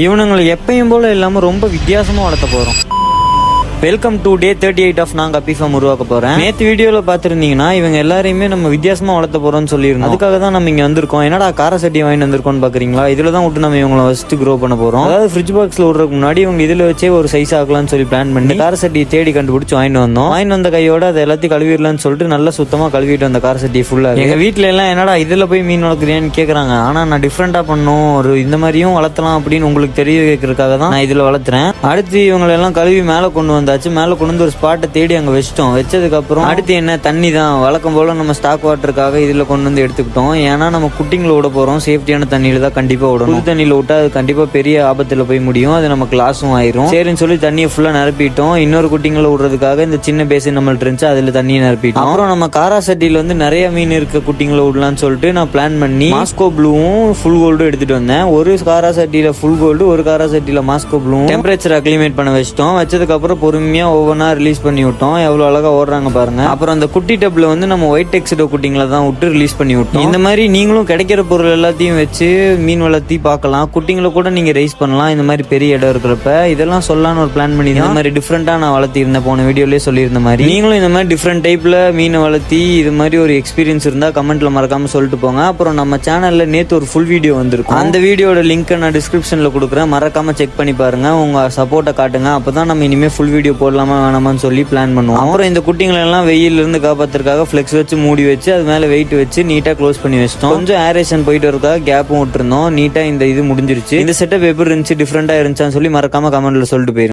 இவனுங்களை எப்பயும் போல இல்லாம ரொம்ப வித்தியாசமா வளர்த்த போறோம். வெல்கம் டு டே 38 ஆஃப் நாங்க அப்பி ஃபார்ம் உருவாக்க போறேன். நேற்று வீடியோல பாத்துருந்தீங்கன்னா இவங்க எல்லாரையுமே நம்ம வித்தியாசமா வளர்த்த போறோம்னு சொல்லியிருந்தோம். அதுக்காக தான் நம்ம இங்க வந்திருக்கோம். என்னடா கார சட்டி வாங்கிட்டு வந்திருக்கோம்னு பாக்குறீங்களா? இதுல தான் விட்டு நம்ம இவங்களை ஃபர்ஸ்ட் க்ரோ பண்ண போறோம். அதாவது ஃப்ரிட்ஜ் பாக்ஸ்ல விடுறதுக்கு முன்னாடி இவங்க இதுல வச்சே ஒரு சைஸ் ஆகலாம்னு சொல்லி பிளான் பண்ணி கார சட்டியை தேடி கண்டுபிடிச்சு வாங்கிட்டு வந்தோம். வாங்கிட்டு வந்த கையோட அதை எல்லாத்தையும் கழுவிடலாம்னு சொல்லிட்டு நல்லா சுத்தமா கழுவிட்டு வந்த கார சட்டி ஃபுல்லா. எங்க வீட்டுல எல்லாம் என்னடா இதுல போய் மீன் வளர்க்குறியான்னு கேக்குறாங்க. ஆனா நான் டிஃப்ரெண்டா பண்ணும் ஒரு இந்த மாதிரியும் வளர்த்தலாம் அப்படின்னு உங்களுக்கு தெரிய வைக்கிறதுக்காக தான் நான் இதுல வளர்த்துறேன். அடுத்து இவங்களை எல்லாம் கழுவி மேல கொண்டு வந்தாச்சு. மேல கொண்டு வந்து ஒரு ஸ்பாட்டை தேடி அங்க வச்சிட்டோம். வச்சதுக்கு அப்புறம் அடுத்து என்ன தண்ணி தான் வழக்கம் போல நம்ம ஸ்டாக் வாட்டருக்காக இதுல கொண்டு வந்து எடுத்துக்கிட்டோம். ஏன்னா நம்ம குட்டிங்களை விட போறோம். சேஃப்டியான தண்ணியில தான் கண்டிப்பா விடணும். புது தண்ணியில விட்டா அது கண்டிப்பா பெரிய ஆபத்துல போய் முடியும். அது நமக்கு லாஸும் ஆயிரும். சரின்னு சொல்லி தண்ணியை ஃபுல்லா நிரப்பிட்டோம். இன்னொரு குட்டிங்களை விடுறதுக்காக இந்த சின்ன பேசின் நம்மள்ட்ட இருந்துச்சு, அதுல தண்ணியை நிரப்பிட்டோம். அப்புறம் நம்ம காரா சட்டியில வந்து நிறைய மீன் இருக்க குட்டிங்களை விடலாம்னு சொல்லிட்டு நான் பிளான் பண்ணி மாஸ்கோ ப்ளூவும் ஃபுல் கோல்டும் எடுத்துட்டு வந்தேன். ஒரு காரா சட்டியில ஃபுல் கோல்டு, ஒரு காரா சட்டியில மாஸ்கோ ப்ளூவும் டெம்பரேச்சர் அக்ளிமேட் பண்ண வச்சிட்டோம். வச்சதுக்கு அப்புறம் பொறுமையா ஒவ்வொன்றா ரிலீஸ் பண்ணி விட்டோம். எவ்வளவு அழகா ஓடுறாங்க பாருங்க. அப்புறம் அந்த குட்டி டப்ல வந்து நம்ம ஒயிட் டெக்ஸ்டோ குட்டிங்களை தான் விட்டு ரிலீஸ் பண்ணி விட்டோம். இந்த மாதிரி நீங்களும் கிடைக்கிற பொருள் எல்லாத்தையும் வச்சு மீன் வளர்த்தி பார்க்கலாம். குட்டிங்களை கூட நீங்க ரைஸ் பண்ணலாம். இந்த மாதிரி பெரிய இடம் இருக்கிறப்ப இதெல்லாம் சொல்லலாம்னு ஒரு பிளான் பண்ணி இந்த மாதிரி டிஃப்ரெண்டா நான் வளர்த்தி இருந்தேன். போன வீடியோலயே சொல்லியிருந்த மாதிரி நீங்களும் இந்த மாதிரி டிஃப்ரெண்ட் டைப்ல மீனை வளர்த்தி இது மாதிரி ஒரு எக்ஸ்பீரியன்ஸ் இருந்தா கமெண்ட்ல மறக்காம சொல்லிட்டு போங்க. அப்புறம் நம்ம சேனல்ல நேத்து ஒரு ஃபுல் வீடியோ வந்திருக்கும். அந்த வீடியோட லிங்க் நான் டிஸ்கிரிப்ஷன்ல கொடுக்குறேன். மறக்காம செக் பண்ணி பாருங்க. உங்க சப்போர்ட்டை காட்டுங்க. அப்பதான் நம்ம இனிமே ஃபுல் வீடியோ போடலாமா வேணாமான்னு சொல்லி பிளான் பண்ணுவோம். அப்புறம் இந்த குட்டிங்களை எல்லாம் வெயில இருந்து காப்பாத்துறதுக்காக ஃபிளெக்ஸ் வச்சு மூடி வச்சு அது மேல வெயிட் வச்சு நீட்டா க்ளோஸ் பண்ணி வச்சிட்டோம். கொஞ்சம் ஏரேஷன் போயிட்டு வரதுக்காக கேப்பும் விட்டுருந்தோம். நீட்டா இந்த இது முடிஞ்சிருச்சு. இந்த செட்டப் எப்படி இருந்துச்சு, டிஃப்ரெண்டா இருந்துச்சான்னு சொல்லி மறக்காம கமெண்ட்ல சொல்லிட்டு போயிருங்க.